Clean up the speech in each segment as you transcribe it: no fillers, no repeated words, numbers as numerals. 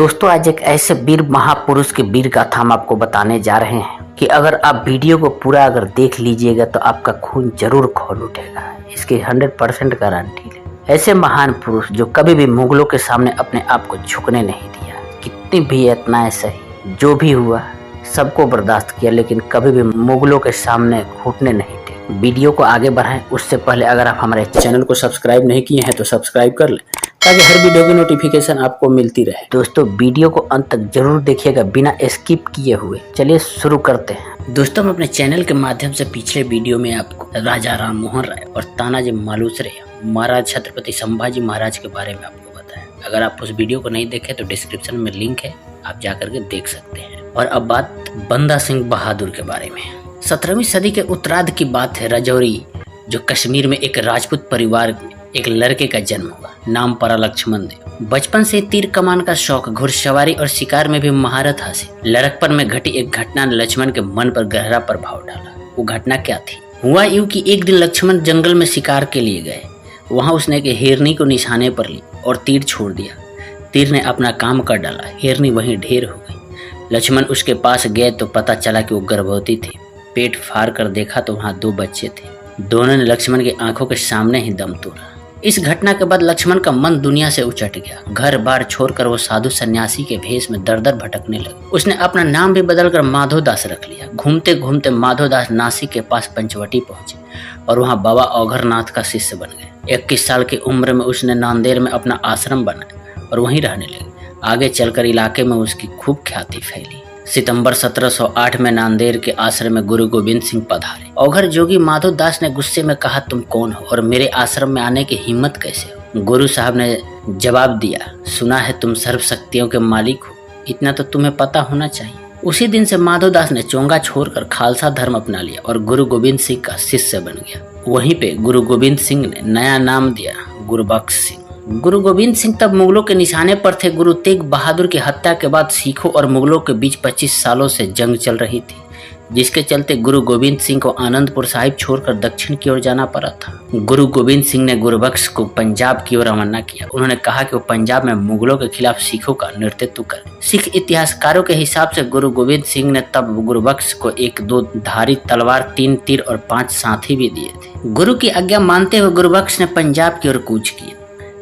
दोस्तों आज एक ऐसे वीर महापुरुष की वीर गाथा हम आपको बताने जा रहे हैं कि अगर आप वीडियो को पूरा अगर देख लीजिएगा तो आपका खून जरूर खौल उठेगा। इसकी 100% गारंटी है। ऐसे महान पुरुष जो कभी भी मुगलों के सामने अपने आप को झुकने नहीं दिया, कितनी भी यातनाएं सही, जो भी हुआ सबको बर्दाश्त किया, लेकिन कभी भी मुगलों के सामने घुटने नहीं थे। वीडियो को आगे बढ़ाएं उससे पहले अगर आप हमारे चैनल को सब्सक्राइब नहीं किए हैं तो सब्सक्राइब कर लें ताकि हर वीडियो की नोटिफिकेशन आपको मिलती रहे। दोस्तों वीडियो को अंत तक जरूर देखिएगा बिना स्किप किए हुए। चलिए शुरू करते हैं। दोस्तों हम अपने चैनल के माध्यम से पिछले वीडियो में आपको राजा राम मोहन राय और तानाजी मालुसरे महाराज छत्रपति संभाजी महाराज के बारे में आपको बताया। अगर आप उस वीडियो को नहीं देखे तो डिस्क्रिप्शन में लिंक है, आप जाकर के देख सकते हैं। और अब बात बंदा सिंह बहादुर के बारे में। 17वीं सदी के उत्तरार्ध की बात है। राजौरी जो कश्मीर में एक राजपूत परिवार में एक लड़के का जन्म हुआ। नाम पड़ा लक्ष्मण देव। बचपन से तीर कमान का शौक, घुड़सवारी और शिकार में भी महारत हासिल। लड़कपन में घटी एक घटना ने लक्ष्मण के मन पर गहरा प्रभाव डाला। वो घटना क्या थी? हुआ यूं कि एक दिन लक्ष्मण जंगल में शिकार के लिए गए। वहां उसने एक हिरनी को निशाने पर ली और तीर छोड़ दिया। तीर ने अपना काम कर डाला, हिरनी वहीं ढेर हो गई। लक्ष्मण उसके पास गए तो पता चला कि वो गर्भवती थी। पेट फाड़ कर देखा तो वहां 2 बच्चे थे। दोनों ने लक्ष्मण की आंखों के सामने ही दम तोड़ा। इस घटना के बाद लक्ष्मण का मन दुनिया से उचट गया। घर बार छोड़कर वो साधु सन्यासी के भेष में दर दर भटकने लगा। उसने अपना नाम भी बदलकर माधोदास रख लिया। घूमते घूमते माधोदास नासिक के पास पंचवटी पहुंचे और वहां बाबा औघरनाथ का शिष्य बन गए। 21 साल की उम्र में उसने नांदेड़ में अपना आश्रम बनाया और वहीं रहने लगे। आगे चलकर इलाके में उसकी खूब ख्याति फैली। सितंबर 1708 में नांदेड़ के आश्रम में गुरु गोविंद सिंह पधारे। औघर जोगी माधोदास ने गुस्से में कहा, तुम कौन हो और मेरे आश्रम में आने की हिम्मत कैसे हो? गुरु साहब ने जवाब दिया, सुना है तुम सर्वशक्तियों के मालिक हो, इतना तो तुम्हें पता होना चाहिए। उसी दिन से माधोदास ने चोंगा छोड़कर खालसा धर्म अपना लिया और गुरु गोविंद सिंह का शिष्य बन गया। वहीं पे गुरु गोविंद सिंह ने नया नाम दिया गुरबख्श सिंह। गुरु गोविंद सिंह तब मुगलों के निशाने पर थे। गुरु तेग बहादुर की हत्या के बाद सिखों और मुगलों के बीच 25 सालों से जंग चल रही थी, जिसके चलते गुरु गोविंद सिंह को आनंदपुर साहिब छोड़कर दक्षिण की ओर जाना पड़ा था। गुरु गोविंद सिंह ने गुरबख्श को पंजाब की ओर रवाना किया। उन्होंने कहा कि वो पंजाब में मुगलों के खिलाफ सिखों का नेतृत्व करें। सिख इतिहासकारों के हिसाब से गुरु गोविंद सिंह ने तब गुरबख्श को 1-2 धारी तलवार, 3 तीर और 5 साथी भी दिए थे। गुरु की आज्ञा मानते हुए गुरबख्श ने पंजाब की ओर कूच किया,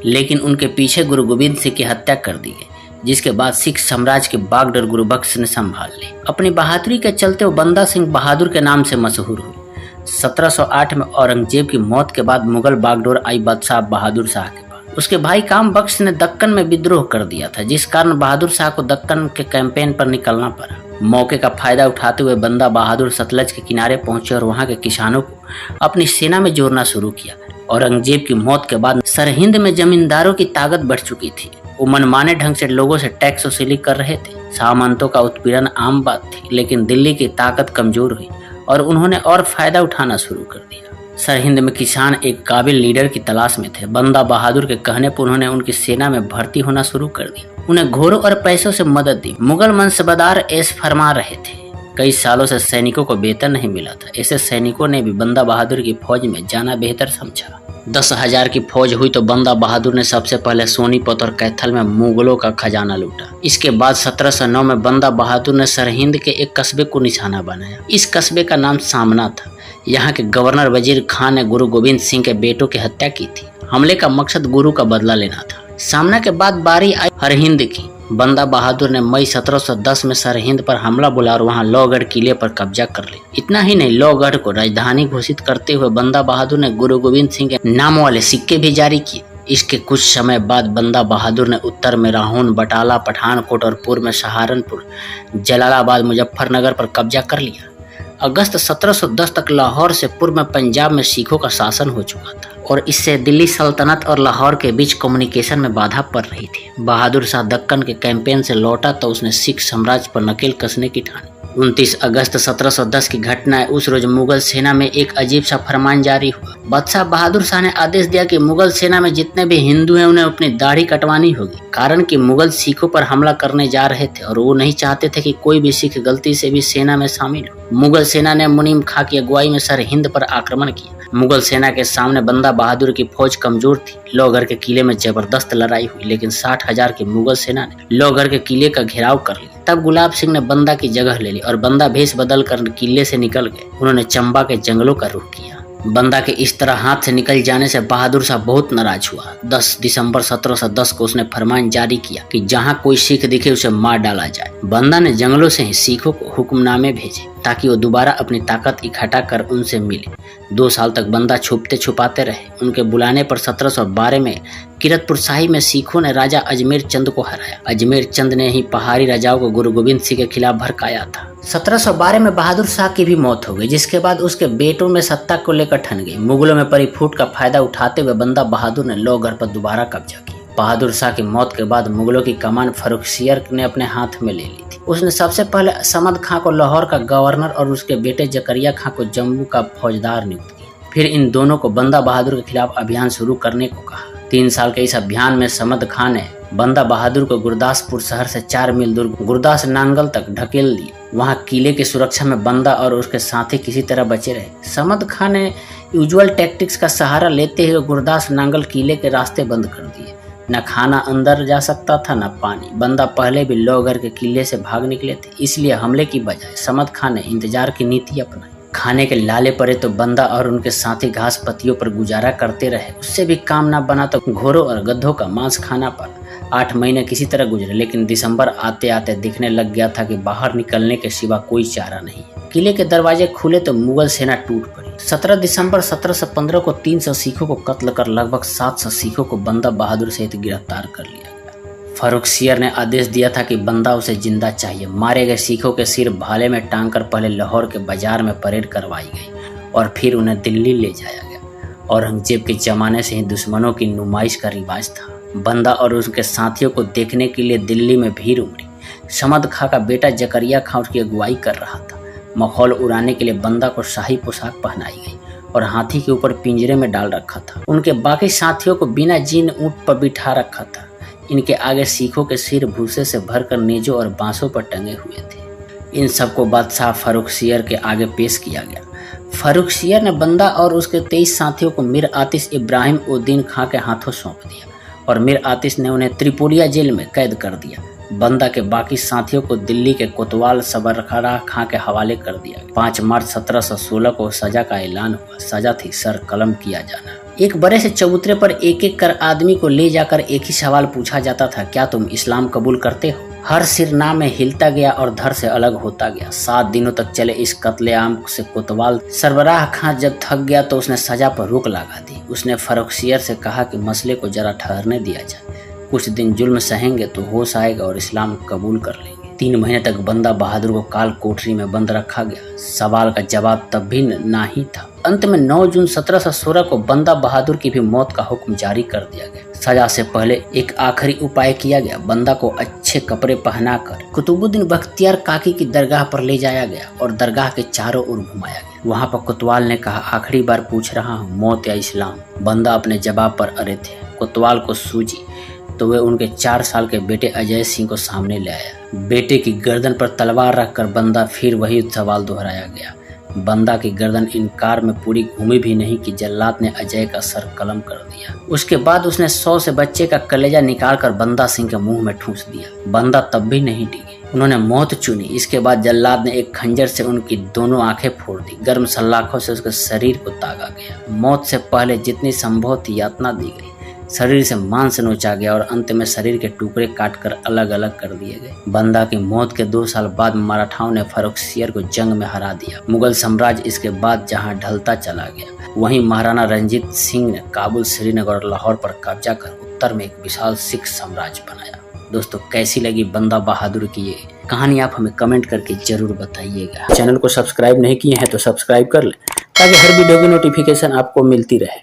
लेकिन उनके पीछे गुरु गोविंद सिंह की हत्या कर दी गई, जिसके बाद सिख साम्राज्य की बागडोर गुरबख्श ने संभाल ली। अपनी बहादुरी के चलते वो बंदा सिंह बहादुर के नाम से मशहूर हुए। 1708 में औरंगजेब की मौत के बाद मुगल बागडोर आई बादशाह बहादुर शाह के पास। उसके भाई काम बख्श ने दक्कन में विद्रोह कर दिया था, जिस कारण बहादुर शाह को दक्कन के कैंपेन पर निकलना पड़ा। मौके का फायदा उठाते हुए बंदा बहादुर सतलज के किनारे पहुंचे और वहां के किसानों को अपनी सेना में जोड़ना शुरू किया। औरंगजेब की मौत के बाद सरहिंद में जमींदारों की ताकत बढ़ चुकी थी। वो मनमाने ढंग से लोगों से टैक्स वसूली कर रहे थे। सामंतों का उत्पीड़न आम बात थी, लेकिन दिल्ली की ताकत कमजोर हुई और उन्होंने और फायदा उठाना शुरू कर दिया। सरहिंद में किसान एक काबिल लीडर की तलाश में थे। बंदा बहादुर के कहने पर उन्होंने उनकी सेना में भर्ती होना शुरू कर दिया। उन्हें घोड़ों और पैसों से मदद दी। मुगल मनसबदार ऐश फरमा रहे थे। कई सालों से सैनिकों को वेतन नहीं मिला था। ऐसे सैनिकों ने भी बंदा बहादुर की फौज में जाना बेहतर समझा। 10,000 की फौज हुई तो बंदा बहादुर ने सबसे पहले सोनीपत और कैथल में मुगलों का खजाना लूटा। इसके बाद 1709 में बंदा बहादुर ने सरहिंद के एक कस्बे को निशाना बनाया। इस कस्बे का नाम सामना था। यहाँ के गवर्नर वजीर खान ने गुरु गोविंद सिंह के बेटों की हत्या की थी। हमले का मकसद गुरु का बदला लेना था। सामना के बाद बारी आई सरहिंद की। बंदा बहादुर ने मई 1710 में सरहिंद पर हमला बोला और वहां लोहगढ़ किले पर कब्जा कर लिया। इतना ही नहीं, लोहगढ़ को राजधानी घोषित करते हुए बंदा बहादुर ने गुरु गोविंद सिंह के नाम वाले सिक्के भी जारी किए। इसके कुछ समय बाद बंदा बहादुर ने उत्तर में राहौन, बटाला, पठानकोट और पूर्व में सहारनपुर, जलालाबाद, मुजफ्फरनगर पर कब्जा कर लिया। अगस्त 1710 तक लाहौर से पूर्व में पंजाब में सिखों का शासन हो चुका था और इससे दिल्ली सल्तनत और लाहौर के बीच कम्युनिकेशन में बाधा पड़ रही थी। बहादुर शाह दक्कन के कैंपेन से लौटा तो उसने सिख साम्राज्य पर नकेल कसने की ठानी। 29 अगस्त 1710 की घटना है। उस रोज मुगल सेना में एक अजीब सा फरमान जारी हुआ। बादशाह बहादुर शाह ने आदेश दिया कि मुगल सेना में जितने भी हिंदू हैं उन्हें अपनी दाढ़ी कटवानी होगी, कारण कि मुगल सिखों पर हमला करने जा रहे थे और वो नहीं चाहते थे कि कोई भी सिख गलती से भी सेना में शामिल हो। मुगल सेना ने मुनीम खां की अगुवाई में सरहिंद पर आक्रमण किया। मुगल सेना के सामने बंदा बहादुर की फौज कमजोर थी। लोहगढ़ के किले में जबरदस्त लड़ाई हुई, लेकिन 60,000 की मुगल सेना ने लोहगढ़ के किले का घेराव कर लिया। तब गुलाब सिंह ने बंदा की जगह ले ली और बंदा भेष बदल कर किले से निकल गए। उन्होंने चंबा के जंगलों का रुख किया। बंदा के इस तरह हाथ से निकल जाने से बहादुर शाह बहुत नाराज हुआ। 10 दिसंबर 1710 को उसने फरमान जारी किया कि जहां कोई सिख दिखे उसे मार डाला जाए। बंदा ने जंगलों से ही सिखों को हुक्मनामे भेजे ताकि वो दोबारा अपनी ताकत इकट्ठा कर उनसे मिले। 2 साल तक बंदा छुपते छुपाते रहे। उनके बुलाने पर 1712 में किरतपुर शाही में सिखों ने राजा अजमेर चंद को हराया। अजमेर चंद ने ही पहाड़ी राजाओं को गुरु गोविंद सिंह के खिलाफ भड़काया था। 1712 में बहादुर शाह की भी मौत हो गई, जिसके बाद उसके बेटों में सत्ता को लेकर ठन गई। मुगलों में पड़ी फूट का फायदा उठाते हुए बंदा बहादुर ने लोहगढ़ पर दोबारा कब्जा किया। बहादुर शाह की मौत के बाद मुगलों की कमान फर्रुखसियर ने अपने हाथ में ले ली थी। उसने सबसे पहले समद खां को लाहौर का गवर्नर और उसके बेटे जकरिया खां को जम्मू का फौजदार नियुक्त किया। फिर इन दोनों को बंदा बहादुर के खिलाफ अभियान शुरू करने को कहा। 3 साल के इस अभियान में समद खां ने बंदा बहादुर को गुरदासपुर शहर से 4 मील दूर गुरदास नांगल तक ढकेल दिए। वहां किले की सुरक्षा में बंदा और उसके साथी किसी तरह बचे रहे। समद खां ने यूजुअल टैक्टिक्स का सहारा लेते हुए गुरदास नांगल किले के रास्ते बंद कर दिए। न खाना अंदर जा सकता था न पानी। बंदा पहले भी लोहगढ़ के किले से भाग निकले थे, इसलिए हमले की बजाय समद खां ने इंतजार की नीति अपनाई। खाने के लाले पड़े तो बंदा और उनके साथी घास पत्तियों पर गुजारा करते रहे। उससे भी काम न बना तो घोड़ों और गधों का मांस खाना पड़ा। 8 महीने किसी तरह गुजरे, लेकिन दिसंबर आते आते दिखने लग गया था कि बाहर निकलने के सिवा कोई चारा नहीं। किले के दरवाजे खुले तो मुगल सेना टूट पड़ी। 17 दिसंबर 1715 को 300 सिखों को कत्ल कर लगभग 700 सिखों को बंदा बहादुर सहित गिरफ्तार कर लिया गया। फर्रुखसियर ने आदेश दिया था कि बंदा उसे जिंदा चाहिए। मारे गए सिखों के सिर भाले में टांग कर पहले लाहौर के बाजार में परेड करवाई गई और फिर उन्हें दिल्ली ले जाया गया। औरंगजेब के जमाने से ही दुश्मनों की नुमाइश का रिवाज था। बंदा और उसके साथियों को देखने के लिए दिल्ली में भीड़ उमड़ी। समद खां का बेटा जकरिया खां उसकी अगुवाई कर रहा था। मखौल उड़ाने के लिए बंदा को शाही पोशाक पहनाई गई और हाथी के ऊपर पिंजरे में डाल रखा था। उनके बाकी साथियों को बिना जीन ऊंट पर बिठा रखा था। इनके आगे सिखों के सिर भूसे से भरकर नेजों और बांसों पर टंगे हुए थे। इन सबको बादशाह फर्रुखसियर के आगे पेश किया गया। फर्रुखसियर ने बंदा और उसके 23 साथियों को मीर आतिश इब्राहिम उद्दीन खां के हाथों सौंप दिया और मीर आतिश ने उन्हें त्रिपोलिया जेल में कैद कर दिया। बंदा के बाकी साथियों को दिल्ली के कोतवाल सबरखारा खां के हवाले कर दिया। 5 मार्च 1716 को सजा का ऐलान हुआ। सजा थी सर कलम किया जाना। एक बड़े से चबूतरे पर एक एक कर आदमी को ले जाकर एक ही सवाल पूछा जाता था, क्या तुम इस्लाम कबूल करते हो? हर सिरनाम में हिलता गया और धर से अलग होता गया। 7 दिनों तक चले इस कत्लेआम से कोतवाल सरबराह खां जब थक गया तो उसने सजा पर रोक लगा दी। उसने फर्रुखसियर से कहा कि मसले को जरा ठहरने दिया जाए। कुछ दिन जुल्म सहेंगे तो होश आएगा और इस्लाम कबूल कर लेंगे। 3 महीने तक बंदा बहादुर को काल कोठरी में बंद रखा गया। सवाल का जवाब तब भी ना ही था। अंत में 9 जून 1716 को बंदा बहादुर की भी मौत का हुक्म जारी कर दिया गया। सजा से पहले एक आखिरी उपाय किया गया। बंदा को अच्छे कपड़े पहनाकर कुतुबुद्दीन बख्तियार काकी की दरगाह पर ले जाया गया और दरगाह के चारों ओर घुमाया गया। वहां पर कोतवाल ने कहा, आखिरी बार पूछ रहा हूँ, मौत या इस्लाम? बंदा अपने जवाब पर अड़े थे। कोतवाल को सूझी तो वे उनके 4 साल के बेटे अजय सिंह को सामने ले आया। बेटे की गर्दन पर तलवार रखकर बंदा फिर वही सवाल दोहराया गया। बंदा की गर्दन इनकार में पूरी घूमी भी नहीं कि जल्लाद ने अजय का सर कलम कर दिया। उसके बाद उसने 100 से बच्चे का कलेजा निकालकर बंदा सिंह के मुंह में ठूंस दिया। बंदा तब भी नहीं डिगे। उन्होंने मौत चुनी। इसके बाद जल्लाद ने एक खंजर से उनकी दोनों आंखें फोड़ दी। गर्म सलाखों से उसके शरीर को दागा गया। मौत से पहले जितनी संभव थी यातना दी गई। शरीर से मांस नोचा गया और अंत में शरीर के टुकड़े काटकर अलग अलग कर दिए गए। बंदा की मौत के 2 साल बाद मराठाओं ने फर्रुखसियर को जंग में हरा दिया। मुगल साम्राज्य इसके बाद जहां ढलता चला गया, वहीं महाराणा रंजीत सिंह ने काबुल, श्रीनगर और लाहौर पर कब्जा कर उत्तर में एक विशाल सिख साम्राज्य बनाया। दोस्तों, कैसी लगी बंदा बहादुर की ये कहानी? आप हमें कमेंट करके जरूर बताइएगा। चैनल को सब्सक्राइब नहीं किए हैं तो सब्सक्राइब कर लें ताकि हर वीडियो की नोटिफिकेशन आपको मिलती रहे।